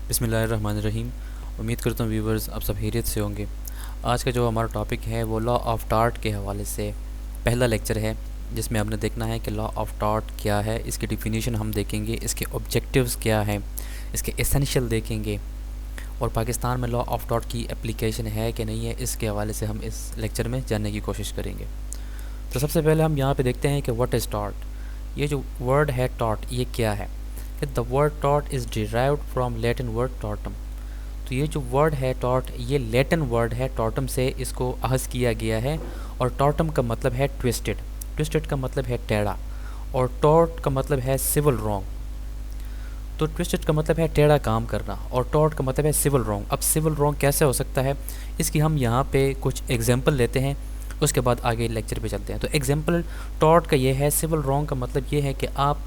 بسم اللہ الرحمن الرحیم۔ امید کرتا ہوں ویورز آپ سب خیریت سے ہوں گے۔ آج کا جو ہمارا ٹاپک ہے وہ لا آف ٹارٹ کے حوالے سے پہلا لیکچر ہے، جس میں ہم نے دیکھنا ہے کہ لا آف ٹارٹ کیا ہے، اس کی ڈیفینیشن ہم دیکھیں گے، اس کے آبجیکٹیوز کیا ہیں، اس کے ایسینشیل دیکھیں گے، اور پاکستان میں لا آف ٹارٹ کی اپلیکیشن ہے کہ نہیں ہے، اس کے حوالے سے ہم اس لیکچر میں جاننے کی کوشش کریں گے۔ تو سب سے پہلے ہم یہاں پہ دیکھتے ہیں کہ واٹ از ٹارٹ۔ یہ جو ورڈ ہے ٹارٹ، یہ کیا ہے؟ کہ the word tort is derived from Latin word tortum. تو یہ جو ورڈ ہے ٹارٹ، یہ لیٹن ورڈ ہے، ٹارٹم سے اس کو اخذ کیا گیا ہے، اور ٹارٹم کا مطلب ہے ٹویسٹڈ، ٹویسٹڈ کا مطلب ہے ٹیڑھا، اور ٹارٹ کا مطلب ہے سول رانگ۔ تو ٹویسٹڈ کا مطلب ہے ٹیڑھا کام کرنا، اور ٹارٹ کا مطلب ہے سول رانگ۔ اب سول رانگ کیسے ہو سکتا ہے، اس کی ہم یہاں پہ کچھ ایگزامپل لیتے ہیں، اس کے بعد آگے لیکچر پہ چلتے ہیں۔ تو ایگزامپل ٹارٹ کا یہ ہے، سول رانگ کا مطلب یہ ہے کہ آپ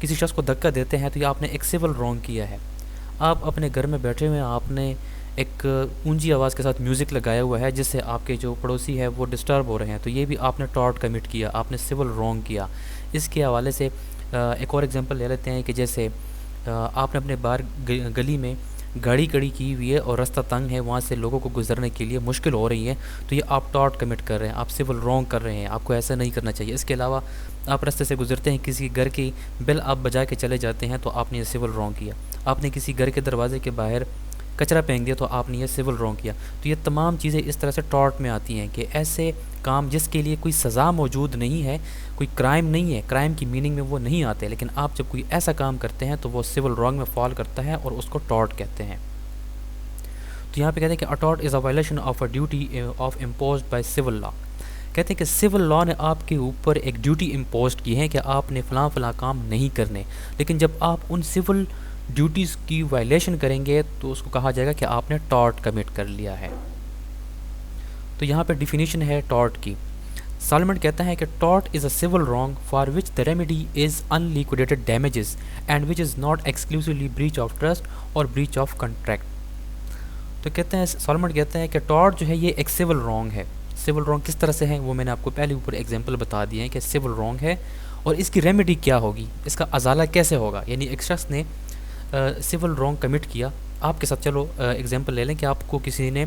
کسی شخص کو دھکا دیتے ہیں تو یہ آپ نے ایک سول رانگ کیا ہے۔ آپ اپنے گھر میں بیٹھے ہوئے ہیں، آپ نے ایک اونچی آواز کے ساتھ میوزک لگایا ہوا ہے، جس سے آپ کے جو پڑوسی ہے وہ ڈسٹرب ہو رہے ہیں، تو یہ بھی آپ نے ٹارٹ کمٹ کیا، آپ نے سول رانگ کیا۔ اس کے حوالے سے ایک اور ایگزامپل لے لیتے ہیں کہ جیسے آپ نے اپنے باہر گلی میں گاڑی کھڑی کی ہوئی ہے اور رستہ تنگ ہے، وہاں سے لوگوں کو گزرنے کے لیے مشکل ہو رہی ہے، تو یہ آپ ٹارٹ کمٹ کر رہے ہیں، آپ سول رانگ کر رہے ہیں، آپ کو ایسا نہیں کرنا چاہیے۔ اس کے علاوہ آپ رستے سے گزرتے ہیں، کسی گھر کی بیل آپ بجا کے چلے جاتے ہیں، تو آپ نے یہ سول رانگ کیا۔ آپ نے کسی گھر کے دروازے کے باہر کچرا پھینک دیا، تو آپ نے یہ سول رانگ کیا۔ تو یہ تمام چیزیں اس طرح سے ٹارٹ میں آتی ہیں کہ ایسے کام جس کے لیے کوئی سزا موجود نہیں ہے، کوئی کرائم نہیں ہے، کرائم کی میننگ میں وہ نہیں آتے، لیکن آپ جب کوئی ایسا کام کرتے ہیں تو وہ سول رانگ میں فال کرتا ہے، اور اس کو ٹارٹ کہتے ہیں۔ تو یہاں پہ کہتے ہیں کہ a tort is a violation of a duty of imposed by civil law. کہتے ہیں کہ سول لا نے آپ کے اوپر ایک ڈیوٹی امپوزڈ کی ہے کہ آپ نے فلاں فلاں کام نہیں کرنے، لیکن جب آپ ان سول ڈیوٹیز کی وائلیشن کریں گے تو اس کو کہا جائے گا کہ آپ نے ٹارٹ کمٹ کر لیا ہے۔ تو یہاں پہ ڈیفینیشن ہے ٹارٹ کی۔ سالمنٹ کہتا ہے کہ tort is a civil wrong for which the remedy is unliquidated damages and which is not exclusively breach of trust اور بریچ آف کنٹریکٹ۔ تو کہتے ہیں سالمنٹ کہتے ہیں کہ ٹارٹ جو ہے یہ ایک سول رانگ ہے۔ سول رانگ کس طرح سے ہے وہ میں نے آپ کو پہلے اوپر ایگزامپل بتا دیے ہیں کہ سول رانگ ہے، اور اس کی ریمیڈی کیا ہوگی، اس کا ازالہ کیسے ہوگا۔ یعنی ایک شخص نے سول رانگ کمٹ کیا، آپ کے ساتھ چلو ایگزامپل لے لیں کہ آپ کو کسی نے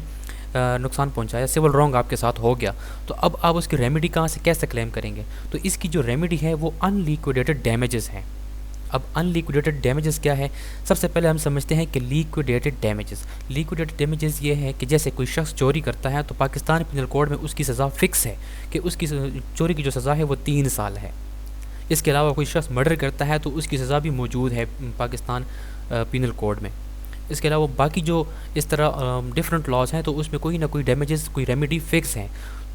نقصان پہنچایا، سول رانگ آپ کے ساتھ ہو گیا، تو اب آپ اس کی ریمیڈی کہاں سے کیسے کلیم کریں گے؟ تو اس کی جو ریمیڈی ہے وہ ان لیکوڈیٹڈ ڈیمیجز ہیں۔ اب ان لیکوڈیٹڈ ڈیمیجز کیا ہے؟ سب سے پہلے ہم سمجھتے ہیں کہ لیکوڈیٹڈ ڈیمیجز، لیکوڈیٹڈ ڈیمیجز یہ ہے کہ جیسے کوئی شخص چوری کرتا ہے تو پاکستان پینل کوڈ میں اس کی سزا فکس ہے کہ اس کی چوری کی جو سزا ہے وہ 3 سال ہے۔ اس کے علاوہ کوئی شخص مرڈر کرتا ہے تو اس کی سزا بھی موجود ہے پاکستان پینل کوڈ میں۔ اس کے علاوہ باقی جو اس طرح ڈفرینٹ لاز ہیں تو اس میں کوئی نہ کوئی ڈیمیجز، کوئی ریمیڈی فکس ہیں۔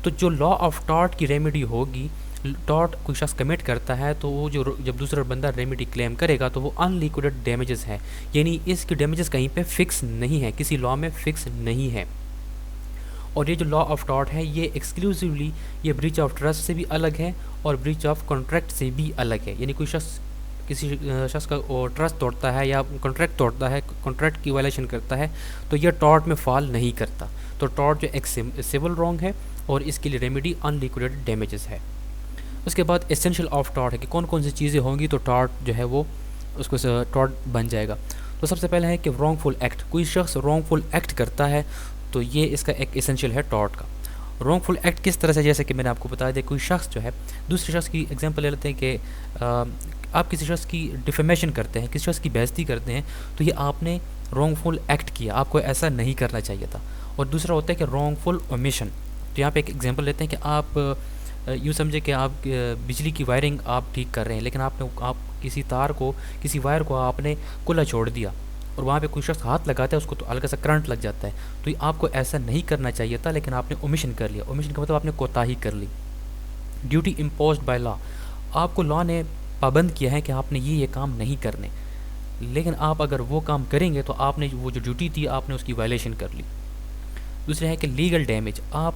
تو جو لا آف ٹارٹ کی ریمیڈی ہوگی، ٹارٹ کوئی شخص کمٹ کرتا ہے تو وہ جو جب دوسرا بندہ ریمیڈی کلیم کرے گا تو وہ ان لیکوڈیڈ ڈیمیجز ہے، یعنی اس کی ڈیمیجز کہیں پہ فکس نہیں ہے، کسی لا میں فکس نہیں ہے۔ اور یہ جو لا آف ٹارٹ ہے یہ ایکسکلوسیولی یہ بریچ آف ٹرسٹ سے بھی الگ ہے اور بریچ آف کانٹریکٹ سے بھی الگ ہے۔ یعنی کوئی شخص کسی شخص کا ٹرسٹ توڑتا ہے یا کانٹریکٹ توڑتا ہے، کانٹریکٹ کی وائلیشن کرتا ہے، تو یہ ٹارٹ میں فال نہیں کرتا۔ تو ٹارٹ جو ایک سول رانگ ہے، اور اس کے لیے ریمیڈی ان لیکوڈیڈ ڈیمیجز ہے۔ اس کے بعد ایسینشیل آف ٹارٹ ہے کہ کون کون سی چیزیں ہوں گی تو ٹارٹ جو ہے وہ اس کو ٹارٹ بن جائے گا۔ تو سب سے پہلے ہے کہ رانگ فل ایکٹ، کوئی شخص رانگ فل ایکٹ کرتا ہے تو یہ اس کا ایک ایسینشیل ہے ٹارٹ کا۔ رانگ فل ایکٹ کس طرح سے، جیسے کہ میں نے آپ کو بتا دیا، کوئی شخص جو ہے دوسرے شخص کی ایگزامپل لے لیتے ہیں کہ آپ کسی شخص کی ڈیفیمیشن کرتے ہیں، کسی شخص کی بے عزتی کرتے ہیں، تو یہ آپ نے رانگ فل ایکٹ کیا، آپ کو ایسا نہیں کرنا چاہیے تھا۔ اور دوسرا ہوتا ہے کہ رانگ فل اومیشن۔ تو یہاں پہ ایک ایگزامپل لیتے ہیں کہ آپ یوں سمجھے کہ آپ بجلی کی وائرنگ آپ ٹھیک کر رہے ہیں، لیکن آپ کسی تار کو، کسی وائر کو آپ نے کھلا چھوڑ دیا، اور وہاں پہ کوئی شخص ہاتھ لگاتا ہے اس کو تو ہلکا سا کرنٹ لگ جاتا ہے، تو یہ آپ کو ایسا نہیں کرنا چاہیے تھا، لیکن آپ نے اومیشن کر لیا۔ اومیشن کا مطلب آپ نے کوتاہی کر لی۔ ڈیوٹی امپوزڈ بائی لا، آپ کو لا نے پابند کیا ہے کہ آپ نے یہ کام نہیں کرنے، لیکن آپ اگر وہ کام کریں گے تو آپ نے وہ جو ڈیوٹی تھی آپ نے اس کی وائلیشن کر لی۔ دوسرے ہے کہ لیگل ڈیمیج، آپ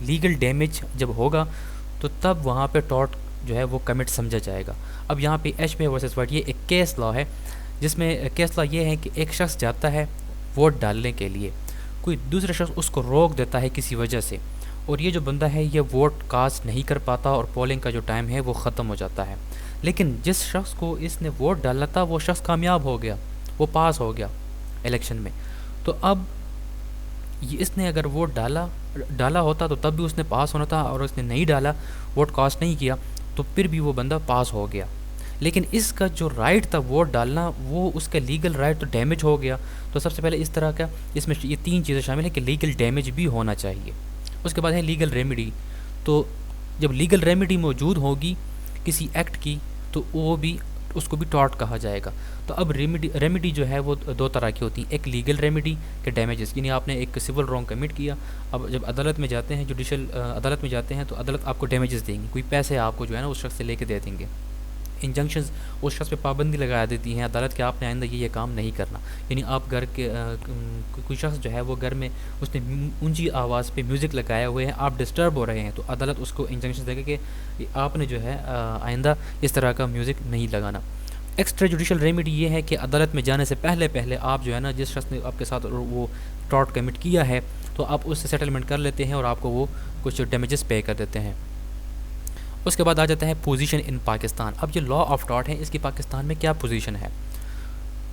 لیگل ڈیمیج جب ہوگا تو تب وہاں پہ ٹارٹ جو ہے وہ کمٹ سمجھا جائے گا۔ اب یہاں پہ ایچ پے ورسز وائٹ یہ ایک کیس لا ہے، جس میں کیس لا یہ ہے کہ ایک شخص جاتا ہے ووٹ ڈالنے کے لیے، کوئی دوسرا شخص اس کو روک دیتا ہے کسی وجہ سے، اور یہ جو بندہ ہے یہ ووٹ کاسٹ نہیں کر پاتا اور پولنگ کا جو ٹائم ہے وہ ختم ہو جاتا ہے، لیکن جس شخص کو اس نے ووٹ ڈالا تھا وہ شخص کامیاب ہو گیا، وہ پاس ہو گیا، الیکشن میں. تو اب اس نے اگر ووٹ ڈالا ہوتا تو تب بھی اس نے پاس ہونا تھا, اور اس نے نہیں ڈالا, ووٹ کاسٹ نہیں کیا, تو پھر بھی وہ بندہ پاس ہو گیا. لیکن اس کا جو رائٹ تھا ووٹ ڈالنا, وہ اس کا لیگل رائٹ تو ڈیمیج ہو گیا. تو سب سے پہلے اس طرح کا اس میں یہ 3 چیزیں شامل ہیں کہ لیگل ڈیمیج بھی ہونا چاہیے. اس کے بعد ہے لیگل ریمیڈی. تو جب لیگل ریمیڈی موجود ہوگی کسی ایکٹ کی, تو وہ بھی اس کو بھی ٹارٹ کہا جائے گا. تو اب ریمیڈی جو ہے وہ 2 طرح کی ہوتی ہیں. ایک لیگل ریمیڈی کہ ڈیمیجز, یعنی آپ نے ایک سول رانگ کمٹ کیا, اب جب عدالت میں جاتے ہیں, جوڈیشل عدالت میں جاتے ہیں, تو عدالت آپ کو ڈیمیجز دیں گی, کوئی پیسے آپ کو جو ہے نا اس شخص سے لے کے دے دیں گے. انجنکشنز اس شخص پہ پابندی لگا دیتی ہیں عدالت کہ آپ نے آئندہ یہ کام نہیں کرنا. یعنی آپ گھر کے کوئی شخص جو ہے وہ گھر میں اس نے اونچی آواز پہ میوزک لگائے ہوئے ہیں, آپ ڈسٹرب ہو رہے ہیں, تو عدالت اس کو انجنکشن دے گا کہ آپ نے جو ہے آئندہ اس طرح کا میوزک نہیں لگانا. ایکسٹرا جوڈیشل ریمیڈی یہ ہے کہ عدالت میں جانے سے پہلے آپ جو ہے نا جس شخص نے آپ کے ساتھ وہ ٹارٹ کمٹ کیا ہے, تو آپ اس سے سیٹلمنٹ کر لیتے ہیں اور آپ کو وہ کچھ ڈیمیجز پے کر دیتے ہیں. اس کے بعد آ جاتا ہے پوزیشن ان پاکستان. اب یہ لا آف ٹارٹ ہے, اس کی پاکستان میں کیا پوزیشن ہے,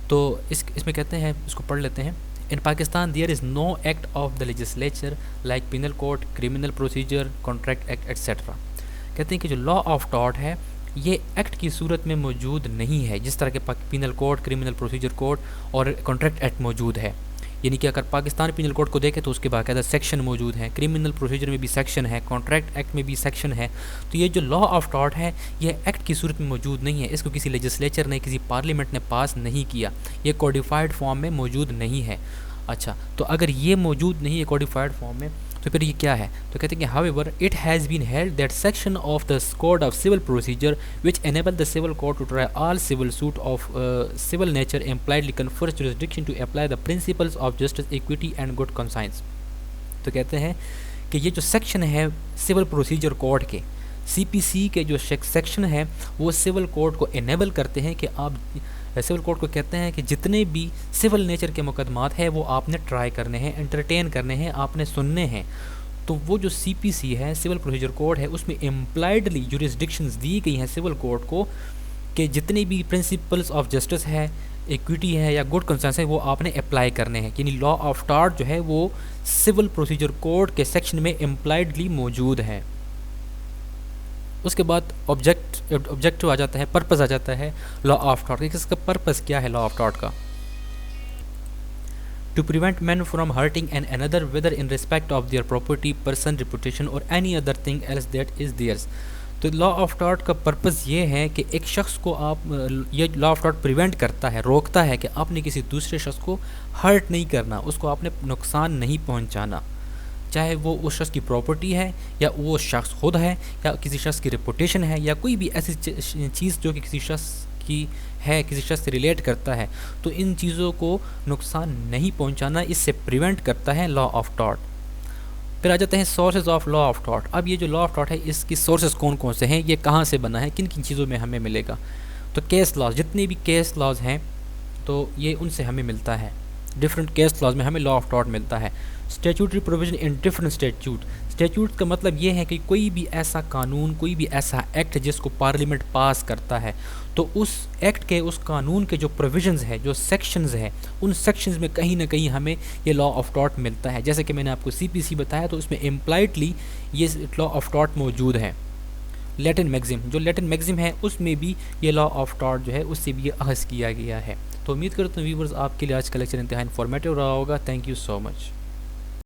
تو اس میں کہتے ہیں, اس کو پڑھ لیتے ہیں. In Pakistan there is no act of the legislature like penal code, criminal procedure, contract act etcetera. کہتے ہیں کہ جو لا آف ٹارٹ ہے یہ ایکٹ کی صورت میں موجود نہیں ہے, جس طرح کے penal code, criminal procedure code اور کانٹریکٹ ایکٹ موجود ہے. یعنی کہ اگر پاکستان پینل کوڈ کو دیکھیں تو اس کے باقاعدہ سیکشن موجود ہیں, کرمنل پروسیجر میں بھی سیکشن ہے, کانٹریکٹ ایکٹ میں بھی سیکشن ہے. تو یہ جو لا آف ٹارٹ ہے یہ ایکٹ کی صورت میں موجود نہیں ہے, اس کو کسی لیجسلیچر نے, کسی پارلیمنٹ نے پاس نہیں کیا, یہ کوڈیفائڈ فارم میں موجود نہیں ہے. اچھا, تو اگر یہ موجود نہیں ہے کوڈیفائڈ فارم میں, تو پھر یہ کیا ہے؟ تو کہتے ہیں کہ however it has been held that section of the code of civil procedure which enable the civil court to try all civil suit of civil nature impliedly confers jurisdiction to apply the principles of justice, equity and good conscience. تو کہتے ہیں کہ یہ جو section ہے civil procedure code کے, سی پی سی کے جو سیکشن ہے وہ سول کوڈ کو انیبل کرتے ہیں کہ آپ سول کوڈ کو کہتے ہیں کہ جتنے بھی سول نیچر کے مقدمات ہیں وہ آپ نے ٹرائی کرنے ہیں, انٹرٹین کرنے ہیں, آپ نے سننے ہیں. تو وہ جو سی پی سی ہے سول پروسیجر کوڈ ہے, اس میں امپلائڈلی جوریسڈکشنز دی گئی ہیں سول کوڈ کو کہ جتنے بھی پرنسپلس آف جسٹس ہے, ایکویٹی ہے یا گڈ کنسنس ہے, وہ آپ نے اپلائی کرنے ہیں. یعنی لا آف ٹارٹ جو ہے وہ سول پروسیجر کوڈ کے سیکشن میں امپلائڈلی موجود ہے. اس کے بعد آبجیکٹو آ جاتا ہے, پرپز آ جاتا ہے لا آف ٹارٹ. اس کا پرپز کیا ہے لا آف ٹارٹ کا؟ To prevent men from hurting one another whether in respect of their property, person, reputation اور any other thing else that is theirs. تو لا آف ٹارٹ کا purpose یہ ہے کہ ایک شخص کو آپ, یہ لا آف ٹارٹ پریونٹ کرتا ہے, روکتا ہے کہ آپ نے کسی دوسرے شخص کو ہرٹ نہیں کرنا, اس کو آپ نے نقصان نہیں پہنچانا, چاہے وہ اس شخص کی پراپرٹی ہے یا وہ شخص خود ہے یا کسی شخص کی ریپوٹیشن ہے یا کوئی بھی ایسی چیز جو کہ کسی شخص کی ہے, کسی شخص سے ریلیٹ کرتا ہے. تو ان چیزوں کو نقصان نہیں پہنچانا اس سے پریونٹ کرتا ہے لا آف ٹارٹ. پھر آ جاتے ہیں sources of law of tarot. اب یہ جو لا آف ٹارٹ ہے اس کی سورسز کون کون سے ہیں, یہ کہاں سے بنا ہے, کن کن چیزوں میں ہمیں ملے گا؟ تو کیس لاز, جتنے بھی کیس لاز ہیں تو یہ ان سے ہمیں ملتا ہے. ڈفرینٹ کیس لاز میں ہمیں لا آف ٹارٹ ملتا ہے. اسٹیچوٹری پروویژن ان ڈفرینٹ اسٹیچوٹ. اسٹیچوٹ کا مطلب یہ ہے کہ کوئی بھی ایسا قانون, کوئی بھی ایسا ایکٹ جس کو پارلیمنٹ پاس کرتا ہے, تو اس ایکٹ کے, اس قانون کے جو پروویژنز ہے, جو سیکشنز ہیں, ان سیکشنز میں کہیں نہ کہیں ہمیں یہ لا آف ٹارٹ ملتا ہے. جیسے کہ میں نے آپ کو سی پی سی بتایا, تو اس میں امپلائڈلی یہ لا آف ٹارٹ موجود ہے. لیٹن میگزم, جو لیٹن میگزم ہے اس میں بھی یہ لا آف ٹارٹ جو ہے اس سے بھی یہ اخذ کیا گیا ہے. تو امید کرتا ہوں ویورز آپ کے لیے آج کا لیکچر انتہائی انفارمیٹیو رہا ہوگا. Thank you so much.